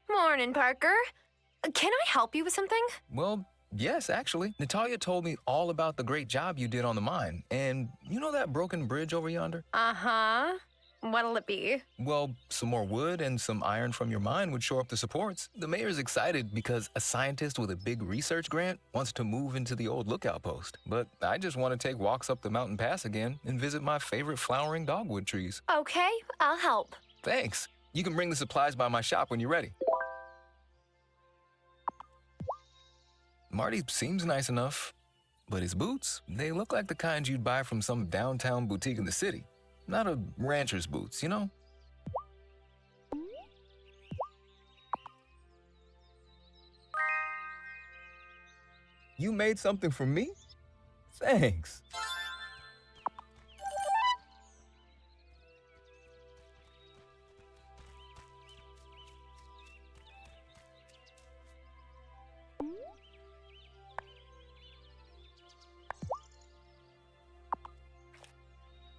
Morning, Parker. Can I help you with something? Well, yes, actually. Natalia told me all about the great job you did on the mine. And you know that broken bridge over yonder? Uh-huh. What'll it be? Well, some more wood and some iron from your mine would shore up the supports. The mayor's excited because a scientist with a big research grant wants to move into the old lookout post. But I just want to take walks up the mountain pass again and visit my favorite flowering dogwood trees. Okay, I'll help. Thanks. You can bring the supplies by my shop when you're ready. Marty seems nice enough, but his boots, they look like the kind you'd buy from some downtown boutique in the city. Not a rancher's boots, you know? You made something for me? Thanks.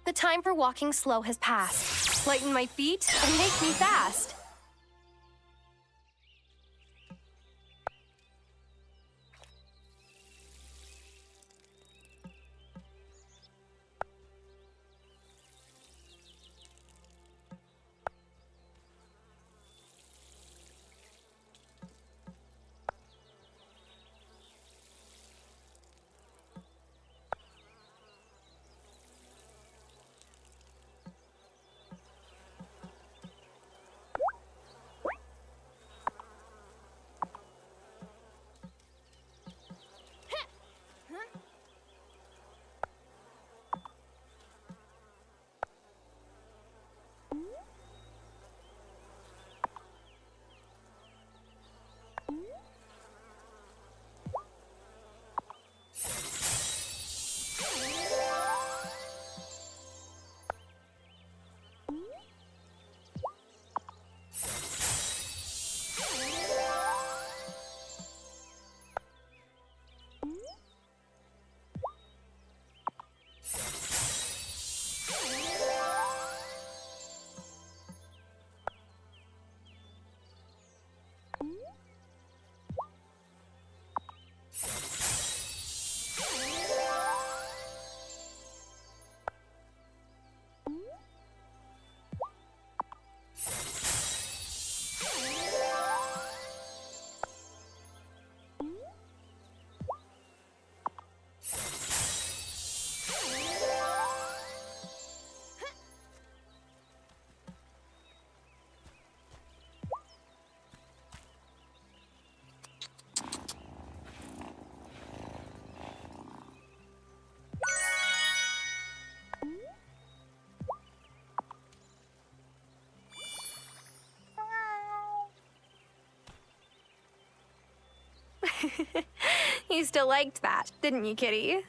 The time for walking slow has passed. Lighten my feet and make me fast. You still liked that, didn't you, kitty?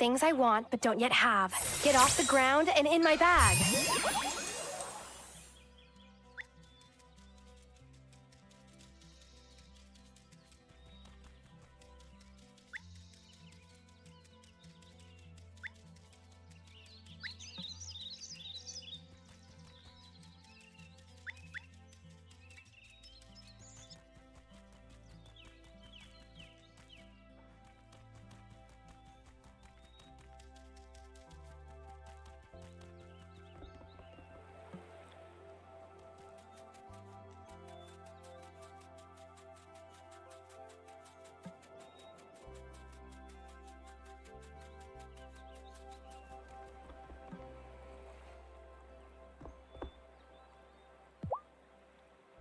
things I want but don't yet have. Get off the ground and in my bag.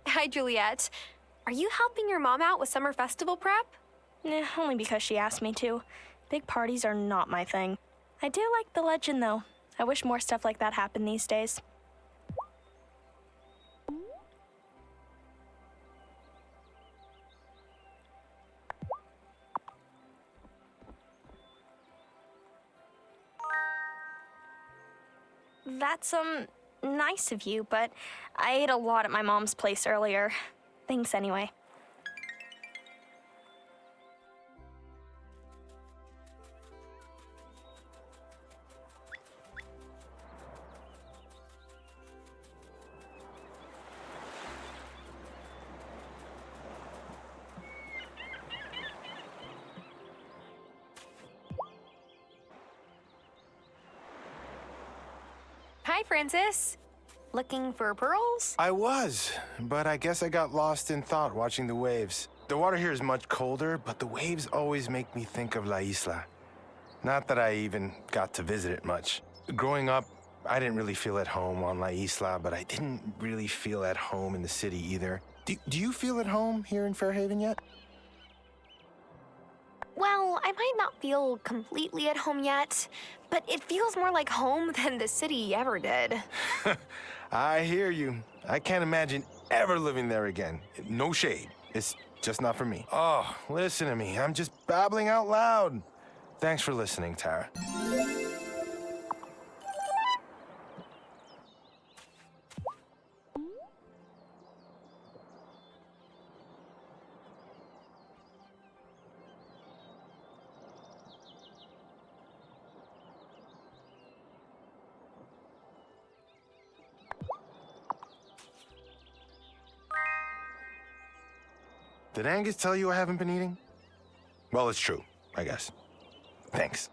Hi, Juliet. Are you helping your mom out with summer festival prep? Only because she asked me to. Big parties are not my thing. I do like the legend, though. I wish more stuff like that happened these days. That's, nice of you, but I ate a lot at my mom's place earlier. Thanks anyway. Hi, Francis. Looking for pearls? I was, but I guess I got lost in thought watching the waves. The water here is much colder, but the waves always make me think of La Isla. Not that I even got to visit it much. Growing up, I didn't really feel at home on La Isla, but I didn't really feel at home in the city either. Do you feel at home here in Fairhaven yet? Well, I might not feel completely at home yet, but it feels more like home than the city ever did. I hear you. I can't imagine ever living there again. No shade. It's just not for me. Oh, listen to me. I'm just babbling out loud. Thanks for listening, Tara. Did Angus tell you I haven't been eating? Well, it's true, I guess. Thanks.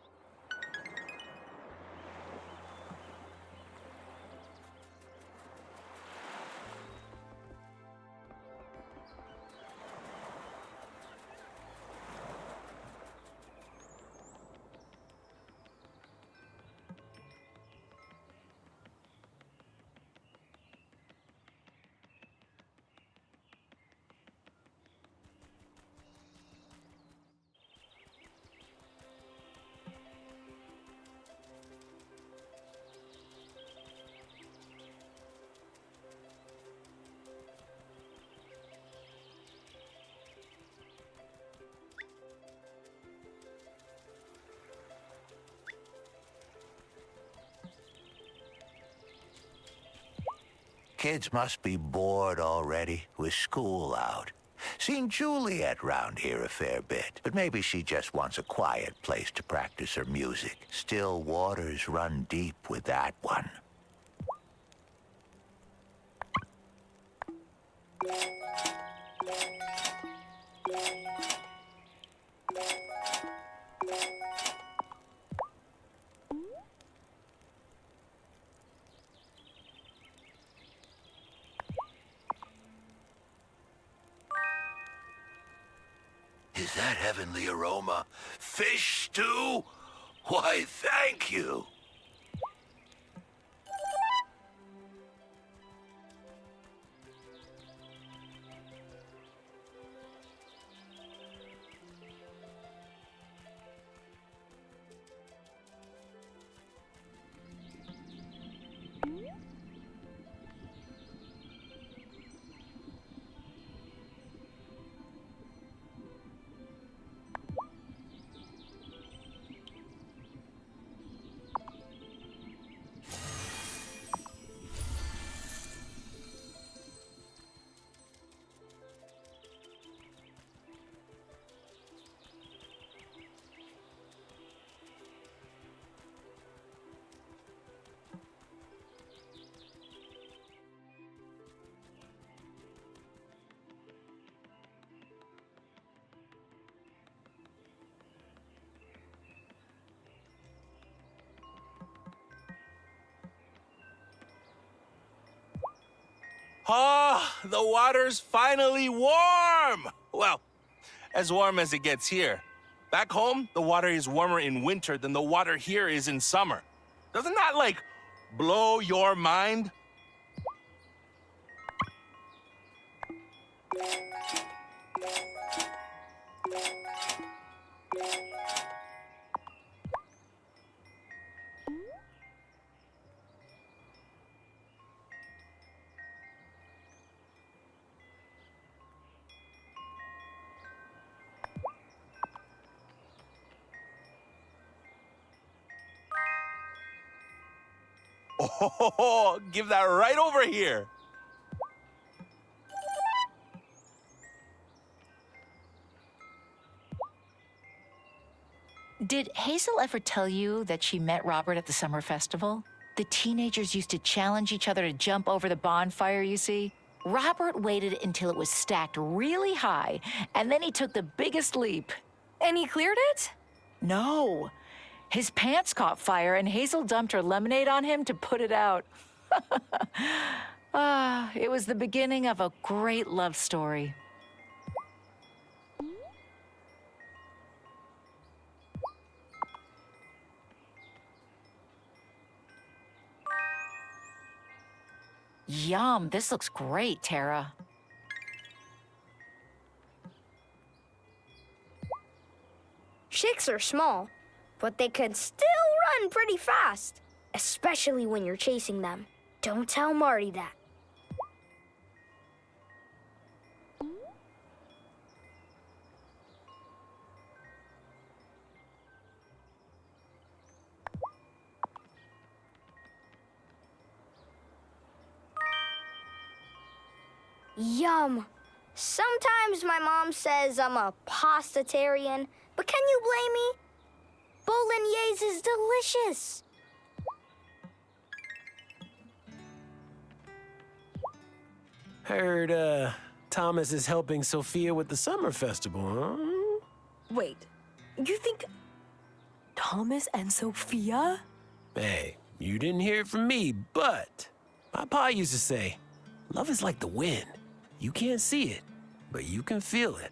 Kids must be bored already with school out. Seen Juliet round here a fair bit, but maybe she just wants a quiet place to practice her music. Still waters run deep with that one. Is that heavenly aroma fish stew? Why, thank you. Ah, the water's finally warm! Well, as warm as it gets here. Back home, the water is warmer in winter than the water here is in summer. Doesn't that, like, blow your mind? Oh, give that right over here. Did Hazel ever tell you that she met Robert at the summer festival? The teenagers used to challenge each other to jump over the bonfire, you see. Robert waited until it was stacked really high, and then he took the biggest leap. And he cleared it? No. His pants caught fire, and Hazel dumped her lemonade on him to put it out. It was the beginning of a great love story. Yum, this looks great, Tara. Chicks are small, but they can still run pretty fast, especially when you're chasing them. Don't tell Marty that. Yum. Sometimes my mom says I'm a pastatarian, but can you blame me? Bolognese is delicious. Heard, Thomas is helping Sophia with the summer festival, huh? Wait, you think Thomas and Sophia? Hey, you didn't hear it from me, but my pa used to say, love is like the wind. You can't see it, but you can feel it.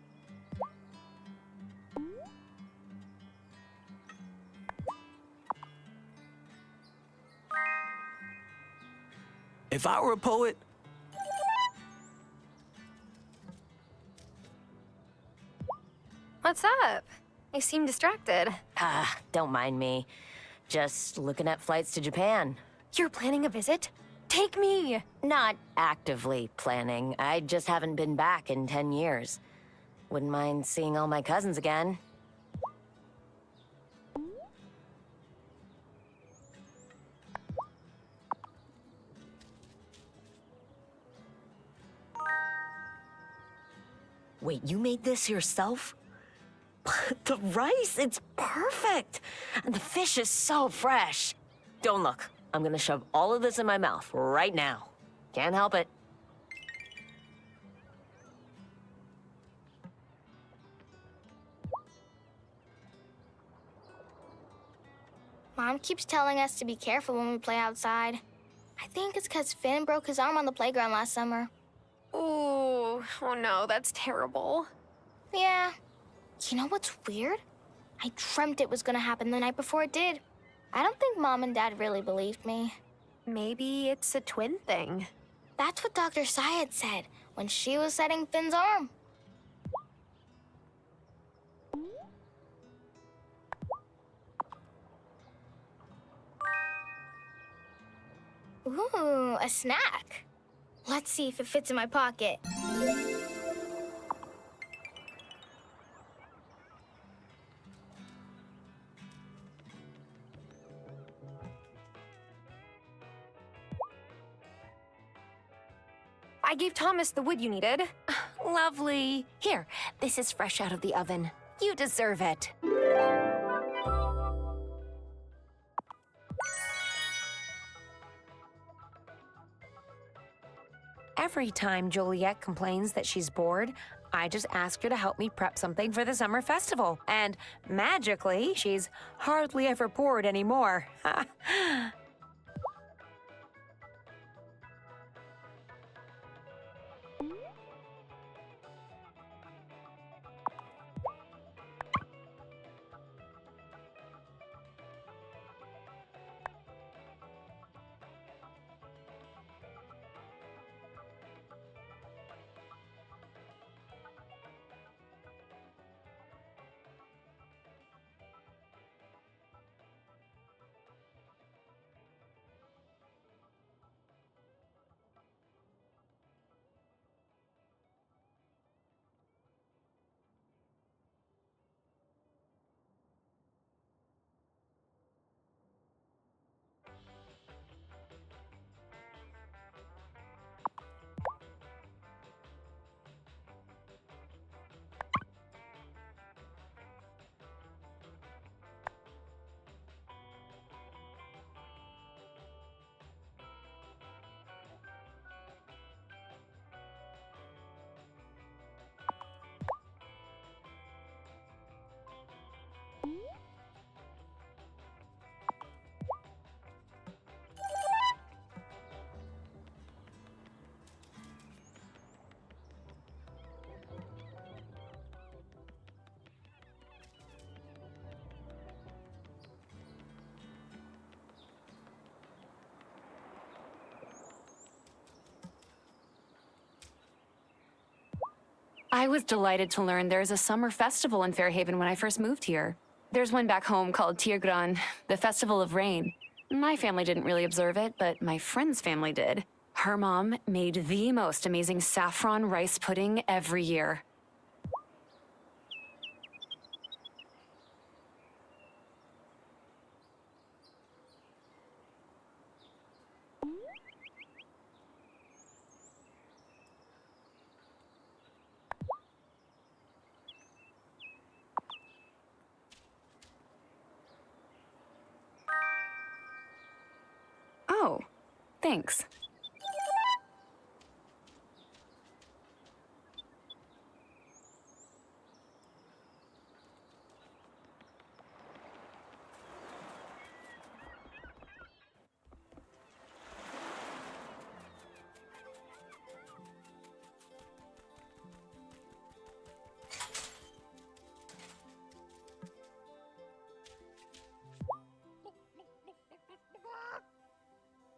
If I were a poet, What's up? You seem distracted. Don't mind me. Just looking at flights to Japan. You're planning a visit? Take me. Not actively planning. I just haven't been back in 10 years. Wouldn't mind seeing all my cousins again. Wait, you made this yourself? The rice, it's perfect. And the fish is so fresh. Don't look. I'm gonna shove all of this in my mouth right now. Can't help it. Mom keeps telling us to be careful when we play outside. I think it's because Finn broke his arm on the playground last summer. Ooh, oh no, that's terrible. Yeah. You know what's weird? I dreamt it was gonna happen the night before it did. I don't think Mom and Dad really believed me. Maybe it's a twin thing. That's what Dr. Syed said when she was setting Finn's arm. Ooh, a snack. Let's see if it fits in my pocket. I gave Thomas the wood you needed. Lovely. Here, this is fresh out of the oven. You deserve it. Every time Juliet complains that she's bored, I just ask her to help me prep something for the summer festival. And magically, she's hardly ever bored anymore. I was delighted to learn there's a summer festival in Fairhaven when I first moved here. There's one back home called Tirgran, the Festival of Rain. My family didn't really observe it, but my friend's family did. Her mom made the most amazing saffron rice pudding every year. Oh, thanks.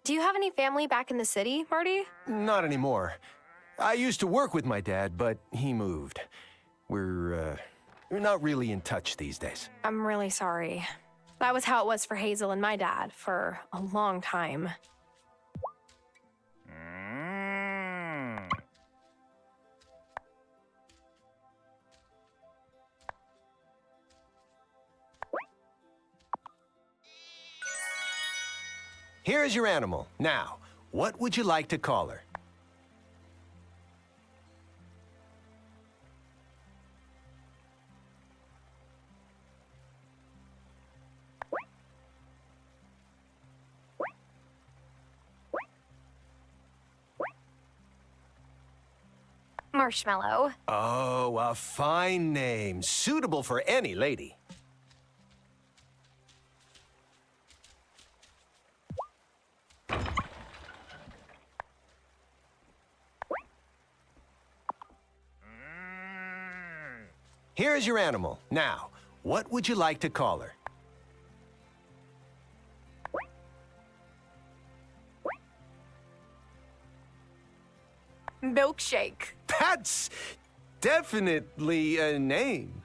Do you have any family back in the city, Marty? Not anymore. I used to work with my dad, but he moved. We're not really in touch these days. I'm really sorry. That was how it was for Hazel and my dad for a long time. Here's your animal. Now, what would you like to call her? Marshmallow. Oh, a fine name. Suitable for any lady. Here's your animal. Now, what would you like to call her? Milkshake. That's definitely a name.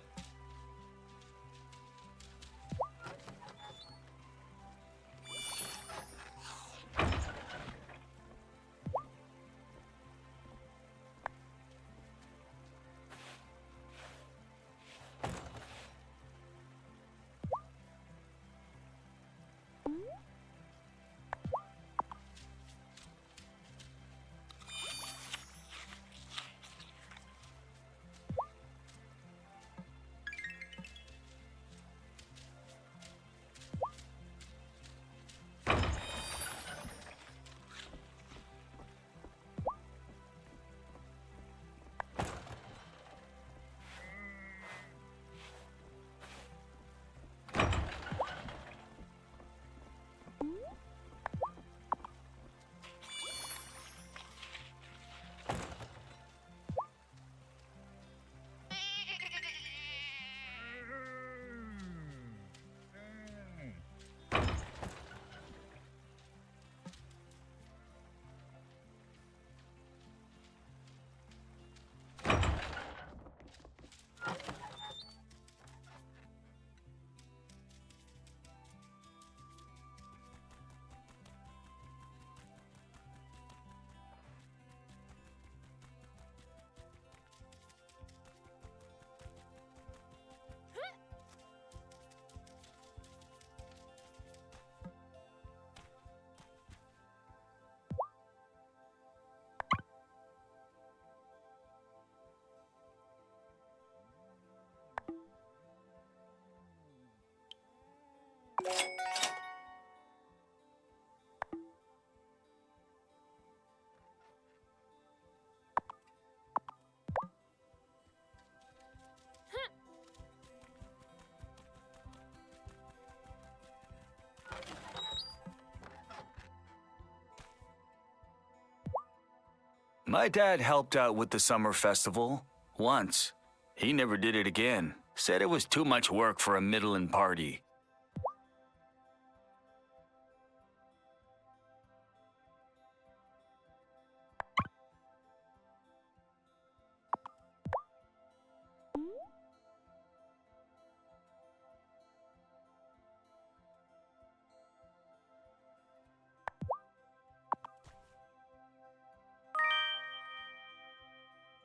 My dad helped out with the summer festival once. He never did it again. Said it was too much work for a middling party.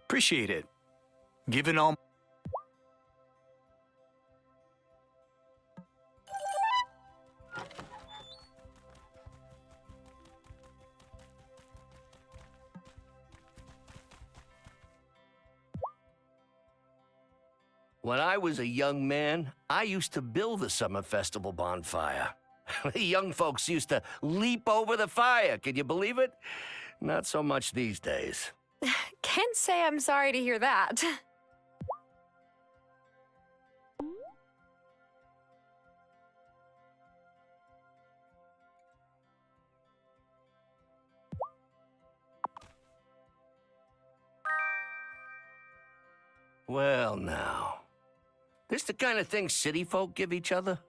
Appreciate it. Given all... When I was a young man, I used to build the summer festival bonfire. The young folks used to leap over the fire, can you believe it? Not so much these days. Can't say I'm sorry to hear that. Well, now. This the kind of thing city folk give each other?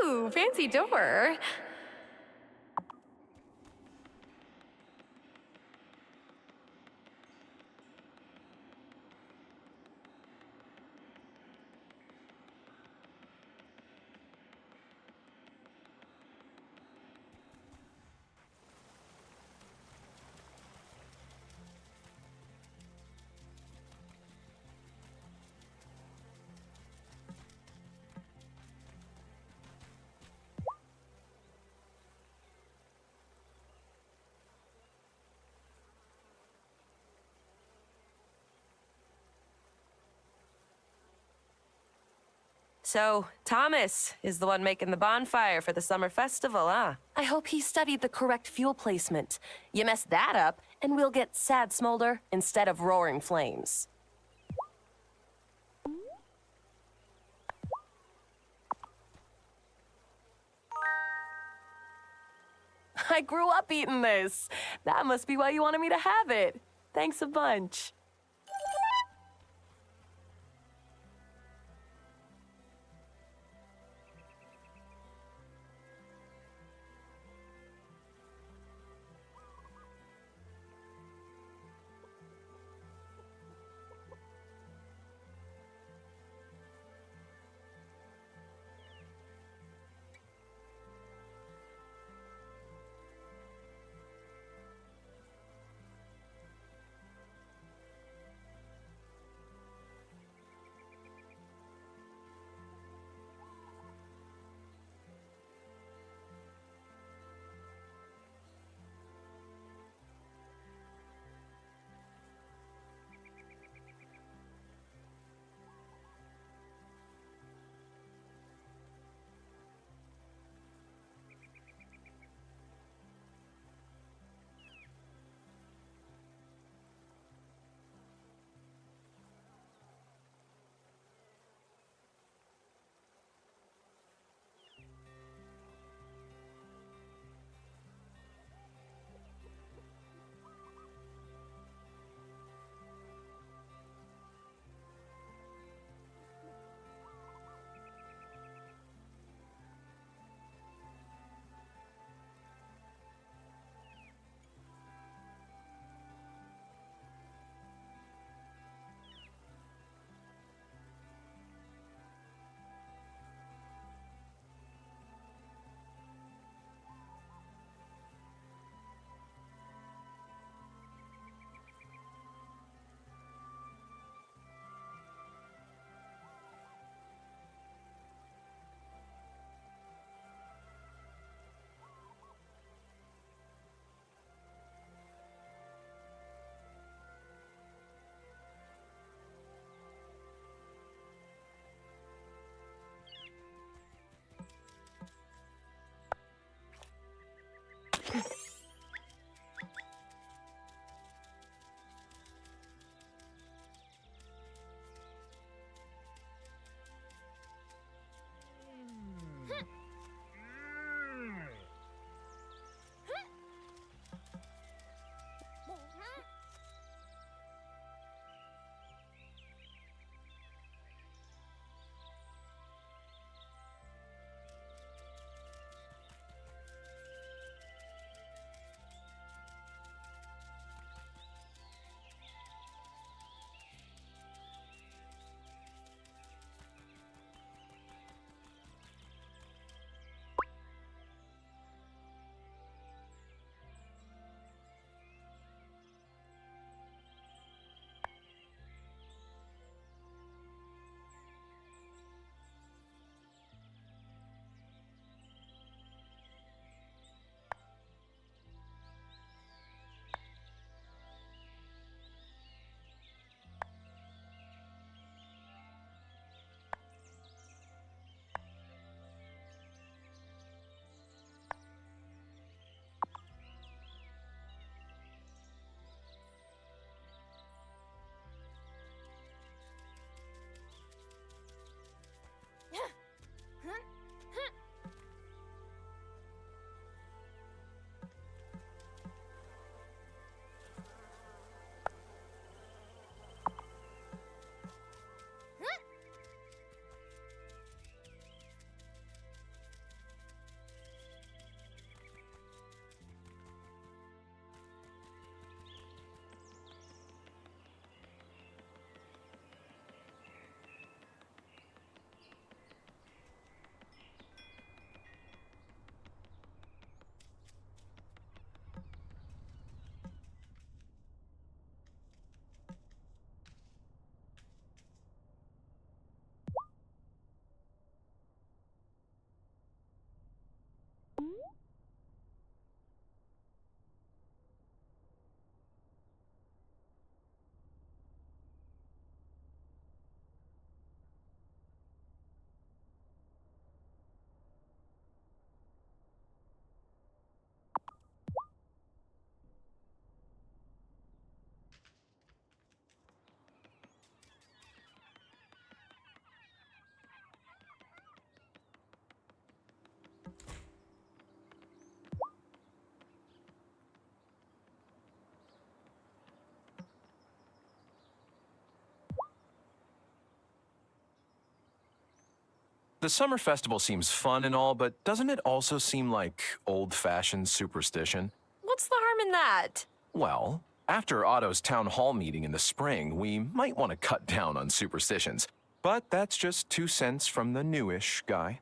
Ooh, fancy door. So, Thomas is the one making the bonfire for the summer festival, huh? I hope he studied the correct fuel placement. You mess that up, and we'll get sad smolder instead of roaring flames. I grew up eating this. That must be why you wanted me to have it. Thanks a bunch. The summer festival seems fun and all, but doesn't it also seem like old-fashioned superstition? What's the harm in that? Well, after Otto's town hall meeting in the spring, we might want to cut down on superstitions. But that's just 2 cents from the newish guy.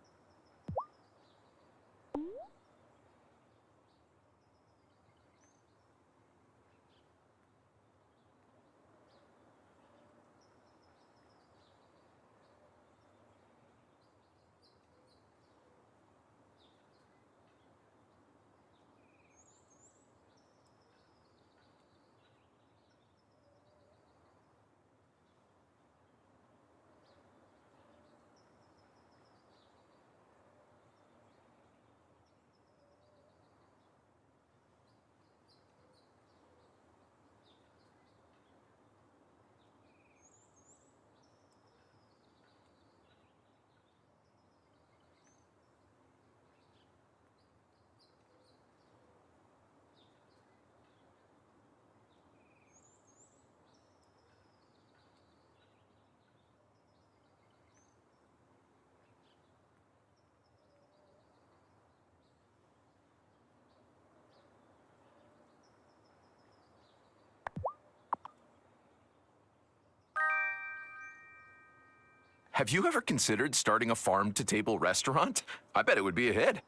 Have you ever considered starting a farm-to-table restaurant? I bet it would be a hit.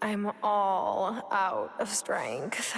I'm all out of strength.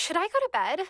Should I go to bed?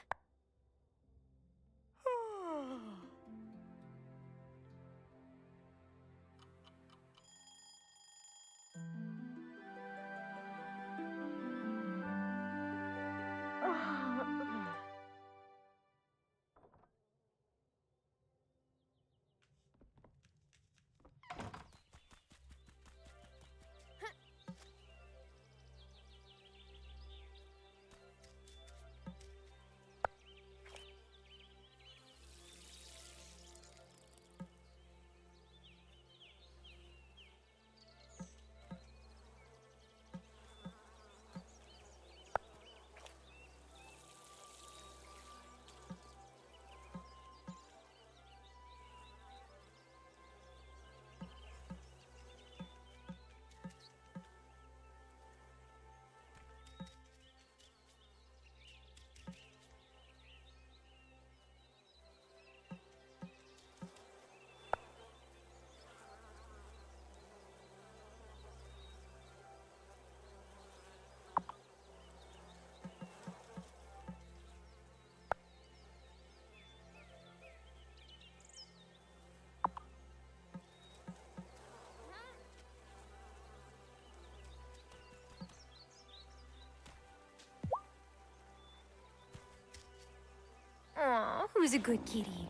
Aw, who's a good kitty?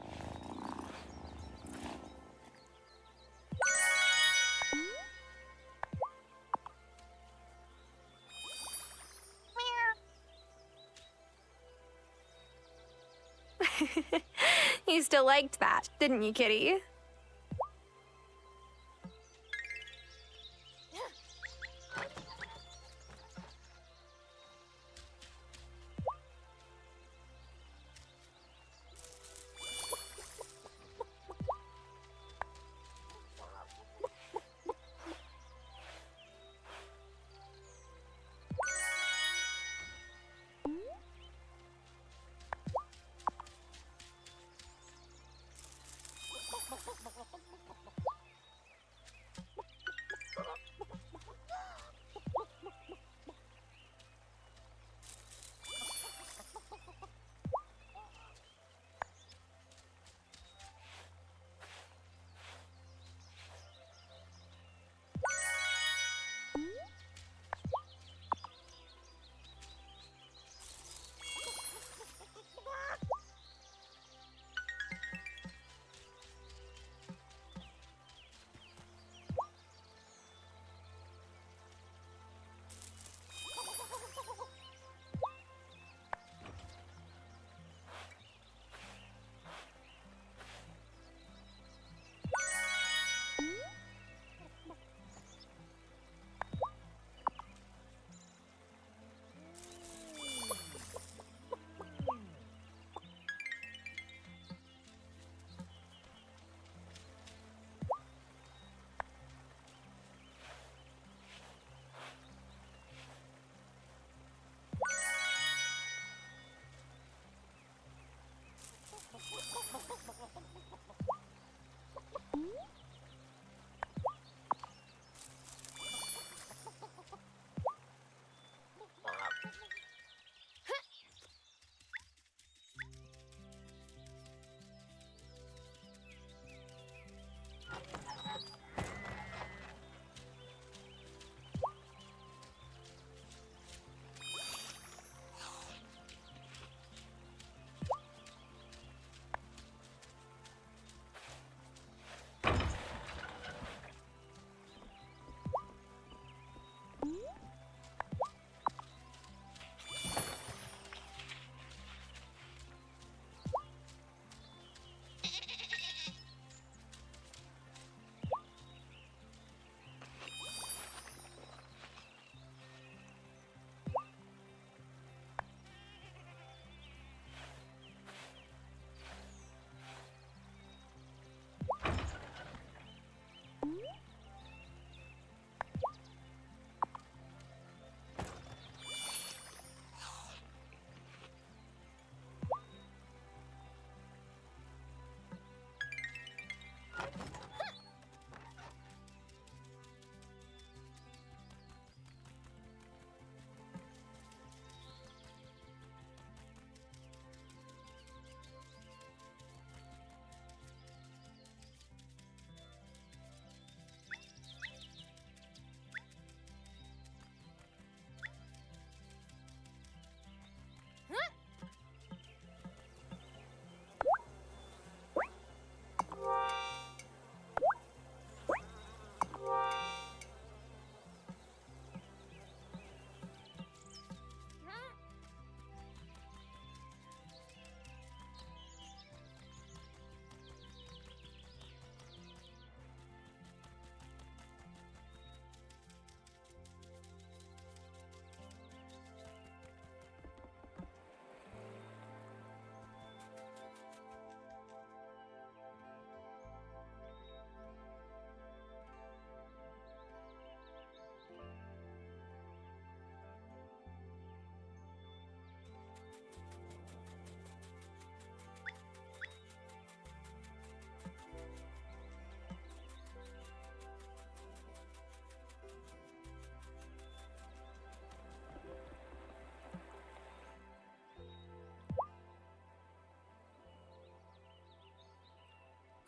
You still liked that, didn't you, kitty?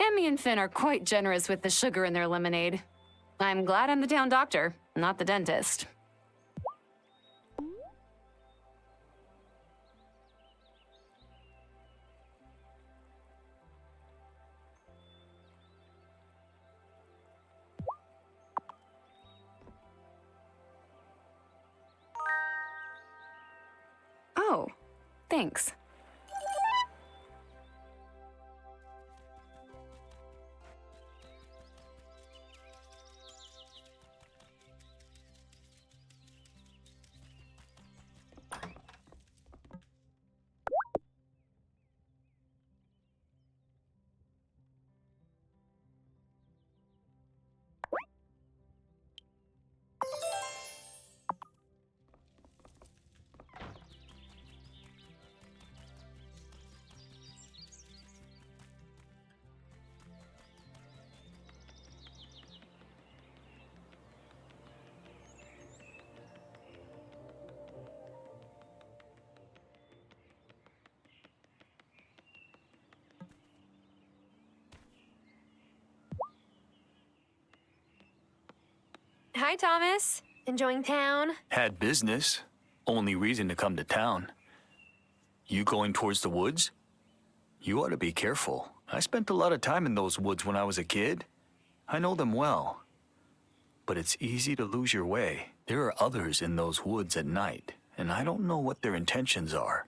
Emmy and Finn are quite generous with the sugar in their lemonade. I'm glad I'm the town doctor, not the dentist. Oh, thanks. Hi, Thomas. Enjoying town? Had business. Only reason to come to town. You going towards the woods? You ought to be careful. I spent a lot of time in those woods when I was a kid. I know them well. But it's easy to lose your way. There are others in those woods at night, and I don't know what their intentions are.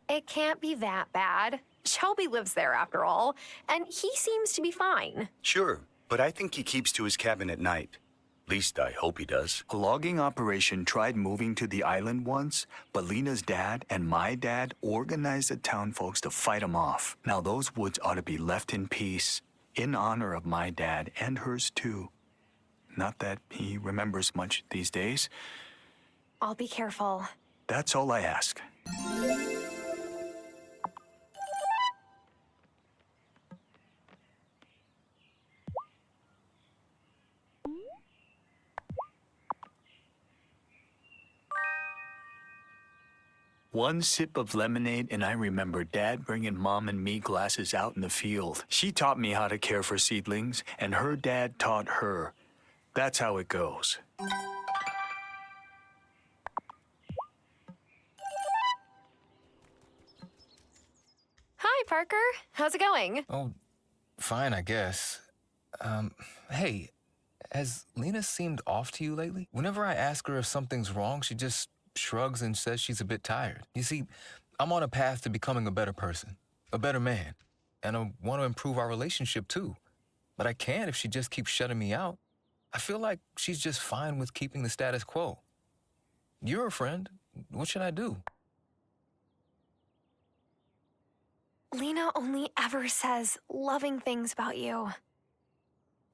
It can't be that bad. Shelby lives there after all, and he seems to be fine. Sure, but I think he keeps to his cabin at night. At least I hope he does. A logging operation tried moving to the island once, but Lena's dad and my dad organized the town folks to fight him off. Now those woods ought to be left in peace, in honor of my dad and hers too. Not that he remembers much these days. I'll be careful. That's all I ask. One sip of lemonade, and I remember Dad bringing Mom and me glasses out in the field. She taught me how to care for seedlings, and her dad taught her. That's how it goes. Hi, Parker. How's it going? Oh, fine, I guess. Hey, has Lena seemed off to you lately? Whenever I ask her if something's wrong, she just shrugs and says she's a bit tired. You see, I'm on a path to becoming a better person, a better man, and I want to improve our relationship too. But I can't if she just keeps shutting me out. I feel like she's just fine with keeping the status quo. You're a friend. What should I do? Lena only ever says loving things about you.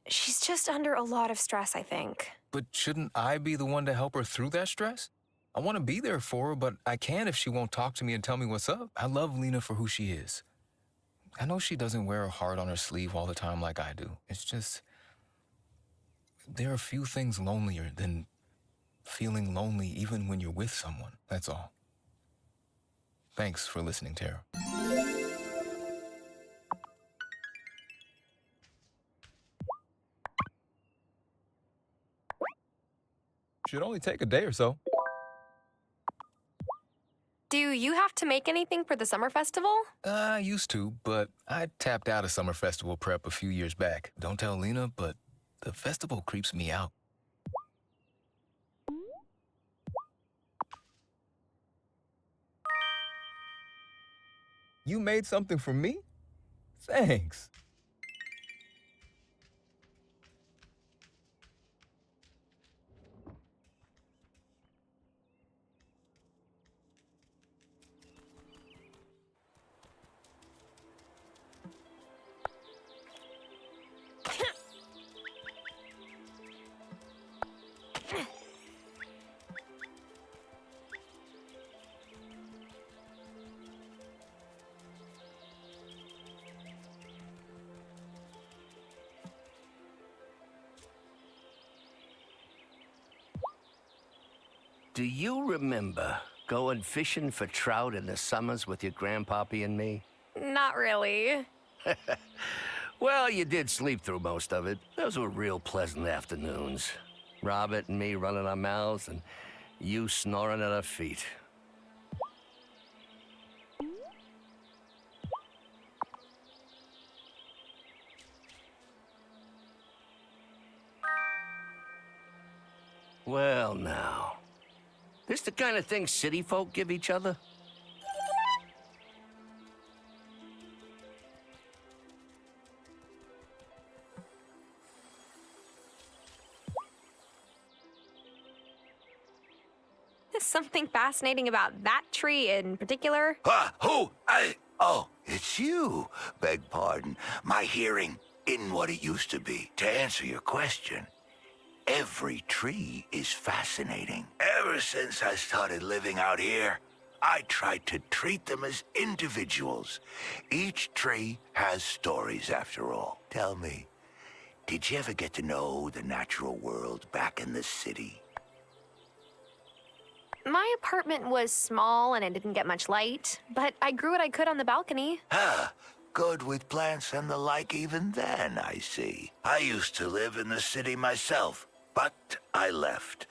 She's just under a lot of stress, I think. But shouldn't I be the one to help her through that stress? I want to be there for her, but I can't if she won't talk to me and tell me what's up. I love Lena for who she is. I know she doesn't wear her heart on her sleeve all the time like I do. It's just, there are few things lonelier than feeling lonely even when you're with someone. That's all. Thanks for listening, Tara. Should only take a day or so. Do you have to make anything for the summer festival? I used to, but I tapped out of summer festival prep a few years back. Don't tell Lena, but the festival creeps me out. You made something for me? Thanks. Do you remember going fishing for trout in the summers with your grandpappy and me? Not really. Well, you did sleep through most of it. Those were real pleasant afternoons. Robert and me running our mouths and you snoring at our feet. Well, now. This the kind of thing city folk give each other? Is something fascinating about that tree in particular? Who? Oh, it's you. Beg pardon. My hearing isn't what it used to be. To answer your question, every tree is fascinating. Ever since I started living out here, I tried to treat them as individuals. Each tree has stories, after all. Tell me, did you ever get to know the natural world back in the city? My apartment was small and it didn't get much light, but I grew what I could on the balcony. Good with plants and the like even then, I see. I used to live in the city myself, but I left.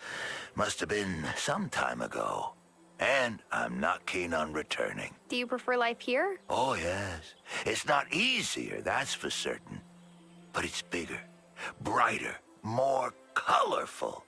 Must have been some time ago. And I'm not keen on returning. Do you prefer life here? Oh, yes. It's not easier, that's for certain. But it's bigger, brighter, more colorful.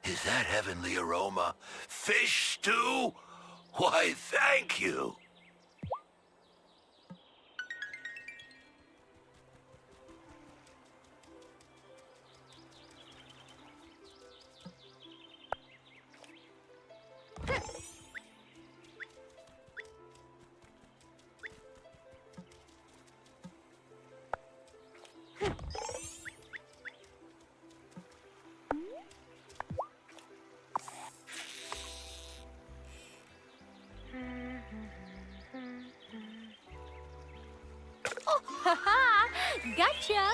Is that heavenly aroma fish stew? Why, thank you. Haha! Gotcha!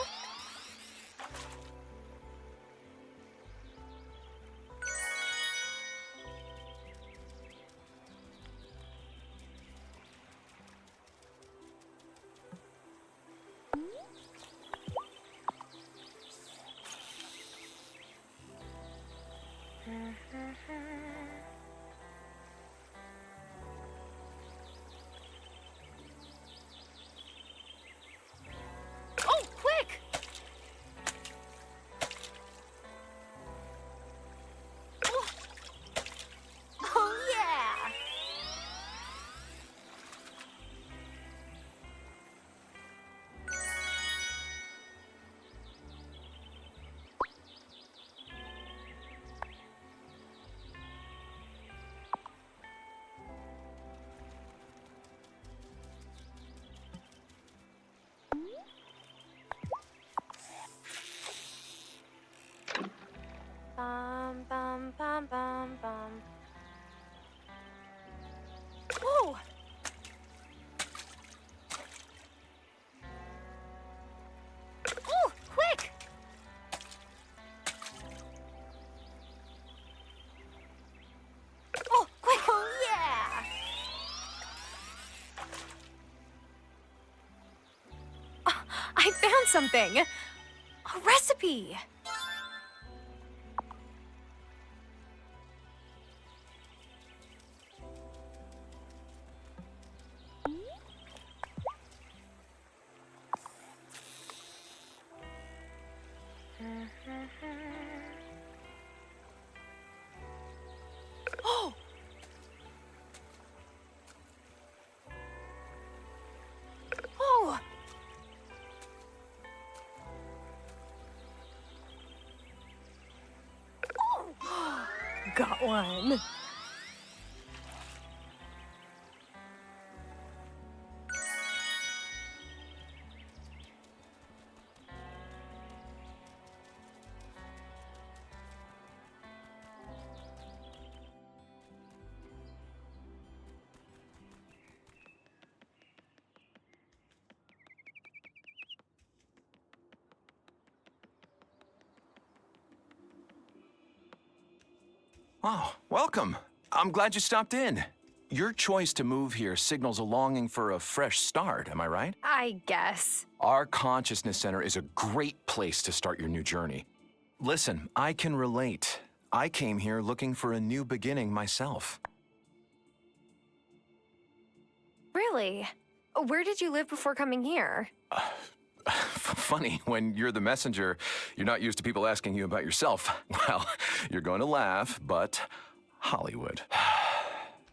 Oh, quick! Oh, yeah! Bum, bum, bum, bum, bum. Whoa! Oh, quick! Oh, quick! Oh, yeah! I found something! A recipe! Oh! Oh! Got one. Oh, welcome. I'm glad you stopped in. Your choice to move here signals a longing for a fresh start, am I right? I guess. Our Consciousness Center is a great place to start your new journey. Listen, I can relate. I came here looking for a new beginning myself. Really? Where did you live before coming here? Funny, when you're the messenger, you're not used to people asking you about yourself. Well, you're going to laugh, but Hollywood.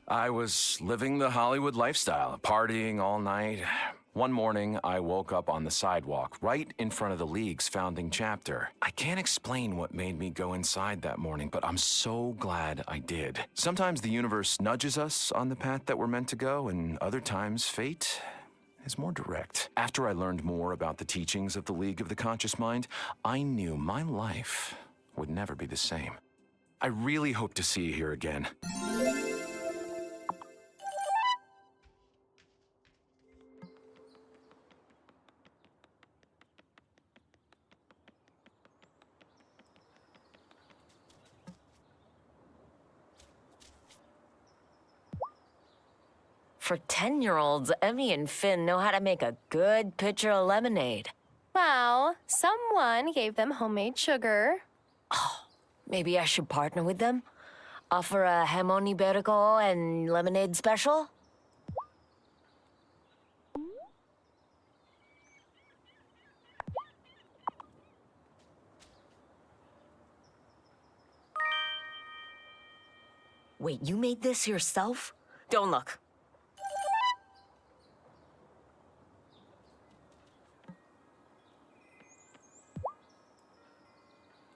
I was living the Hollywood lifestyle, partying all night. One morning, I woke up on the sidewalk, right in front of the League's founding chapter. I can't explain what made me go inside that morning, but I'm so glad I did. Sometimes the universe nudges us on the path that we're meant to go, and other times fate is more direct. After I learned more about the teachings of the League of the Conscious Mind, I knew my life would never be the same. I really hope to see you here again. For 10-year-olds, Emmy and Finn know how to make a good pitcher of lemonade. Well, someone gave them homemade sugar. Oh, maybe I should partner with them? Offer a jamon iberico and lemonade special? Wait, you made this yourself? Don't look.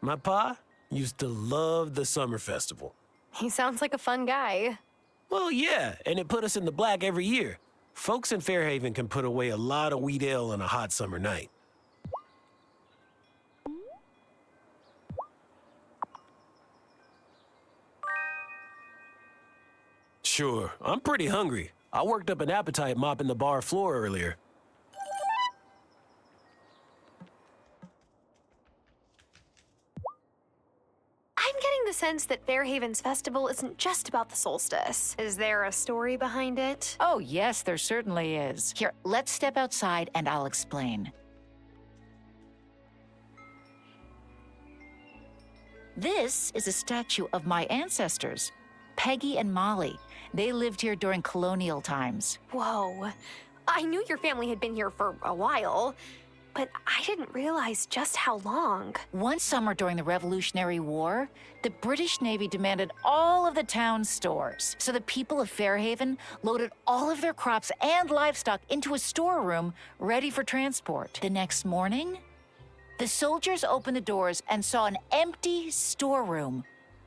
My pa used to love the summer festival. He sounds like a fun guy. Well, yeah, and it put us in the black every year. Folks in Fairhaven can put away a lot of wheat ale on a hot summer night. Sure, I'm pretty hungry. I worked up an appetite mopping the bar floor earlier. I'm getting the sense that Fairhaven's festival isn't just about the solstice. Is there a story behind it? Oh, yes, there certainly is. Here, let's step outside and I'll explain. This is a statue of my ancestors, Peggy and Molly. They lived here during colonial times. Whoa. I knew your family had been here for a while, but I didn't realize just how long. One summer during the Revolutionary War, the British Navy demanded all of the town's stores. So the people of Fairhaven loaded all of their crops and livestock into a storeroom ready for transport. The next morning, the soldiers opened the doors and saw an empty storeroom.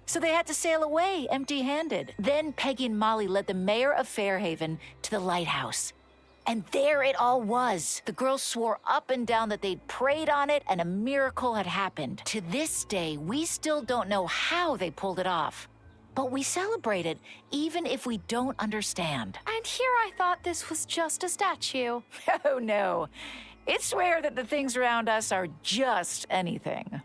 So they had to sail away empty-handed. Then Peggy and Molly led the mayor of Fairhaven to the lighthouse. And there it all was. The girls swore up and down that they'd prayed on it and a miracle had happened. To this day, we still don't know how they pulled it off. But we celebrate it, even if we don't understand. And here I thought this was just a statue. Oh, no. It's rare that the things around us are just anything.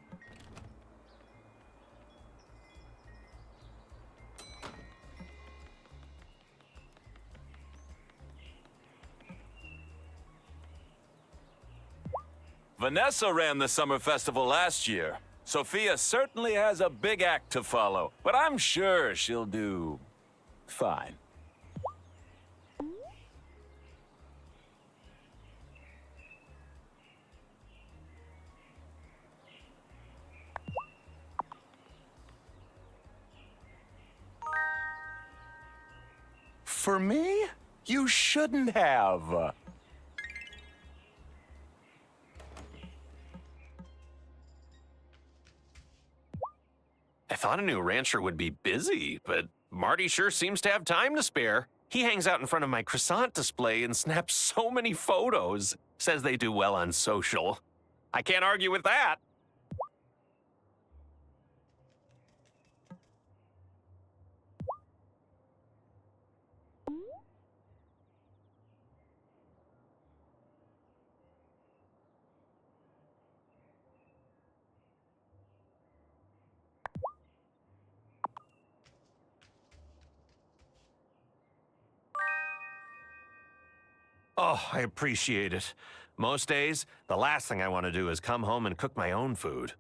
Vanessa ran the summer festival last year. Sophia certainly has a big act to follow, but I'm sure she'll do fine. For me? You shouldn't have. I thought a new rancher would be busy, but Marty sure seems to have time to spare. He hangs out in front of my croissant display and snaps so many photos. Says they do well on social. I can't argue with that. Oh, I appreciate it. Most days, the last thing I want to do is come home and cook my own food.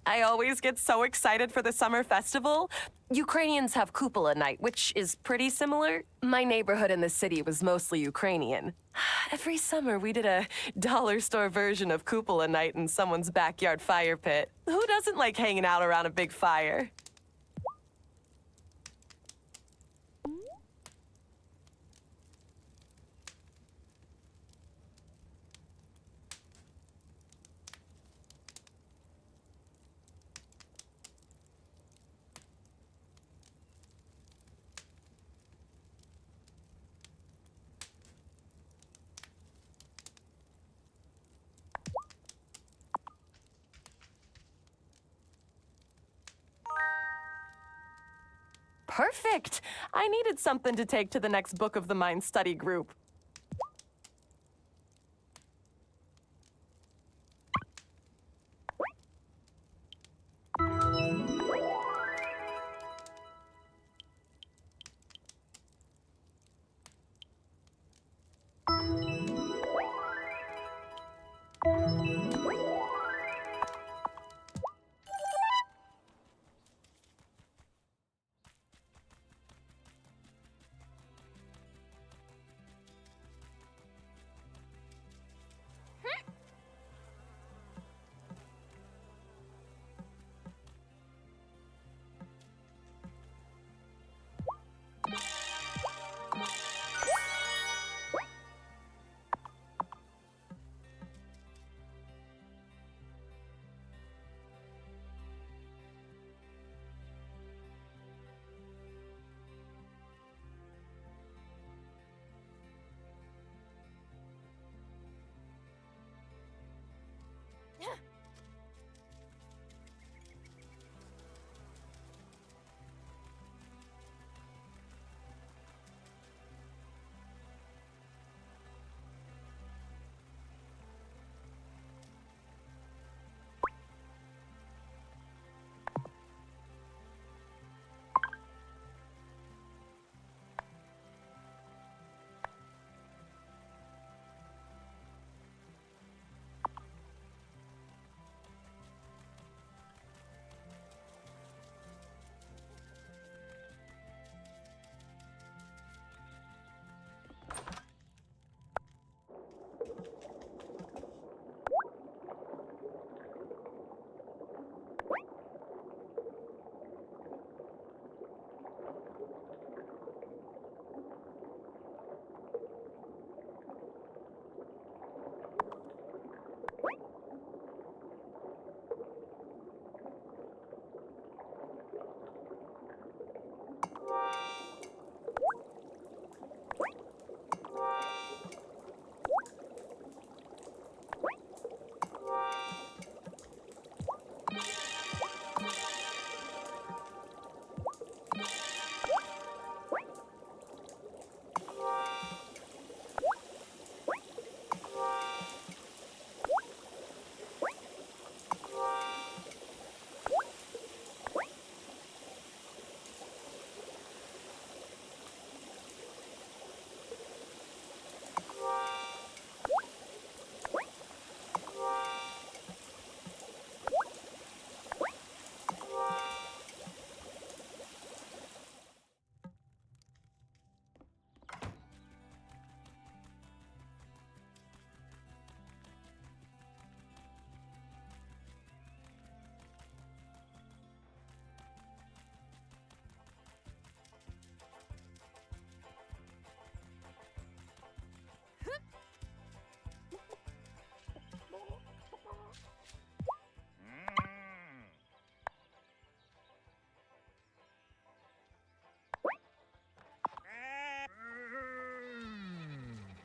I always get so excited for the summer festival. Ukrainians have Cupola night, which is pretty similar. My neighborhood in the city was mostly Ukrainian. Every summer, we did a dollar store version of Cupola night in someone's backyard fire pit. Who doesn't like hanging out around a big fire? Perfect! I needed something to take to the next Book of the Mind study group.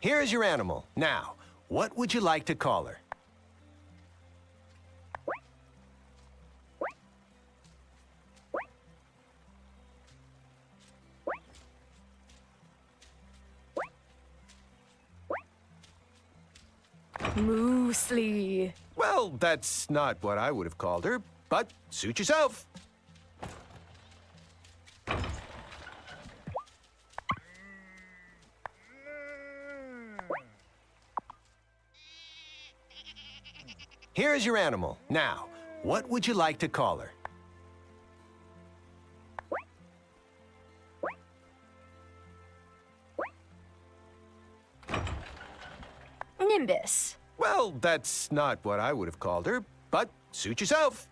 Here's your animal. Now, what would you like to call her? Moosely. Well, that's not what I would have called her, but suit yourself. Here's your animal. Now, what would you like to call her? Nimbus. Well, that's not what I would have called her, but suit yourself.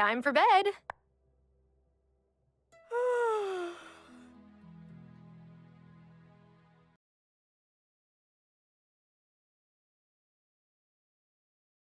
time for bed.